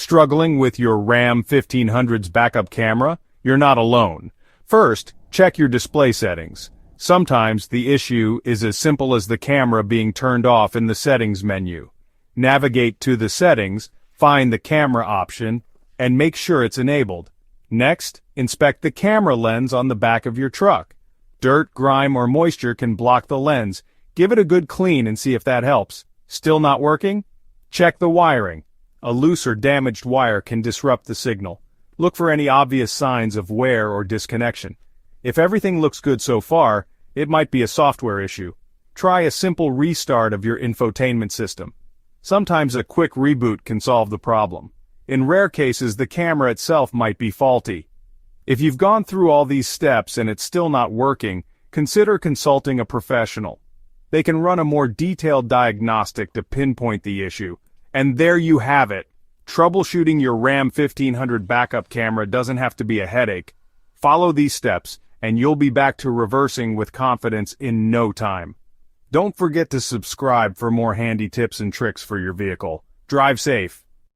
Struggling with your Ram 1500's backup camera? You're not alone. First, check your display settings. Sometimes the issue is as simple as the camera being turned off in the settings menu. Navigate to the settings, find the camera option, and make sure it's enabled. Next, inspect the camera lens on the back of your truck. Dirt, grime, or moisture can block the lens. Give it a good clean and see if that helps. Still not working? Check the wiring. A loose or damaged wire can disrupt the signal. Look for any obvious signs of wear or disconnection. If everything looks good so far, it might be a software issue. Try a simple restart of your infotainment system. Sometimes a quick reboot can solve the problem. In rare cases, the camera itself might be faulty. If you've gone through all these steps and it's still not working, consider consulting a professional. They can run a more detailed diagnostic to pinpoint the issue. And there you have it. Troubleshooting your Ram 1500 backup camera doesn't have to be a headache. Follow these steps, and you'll be back to reversing with confidence in no time. Don't forget to subscribe for more handy tips and tricks for your vehicle. Drive safe.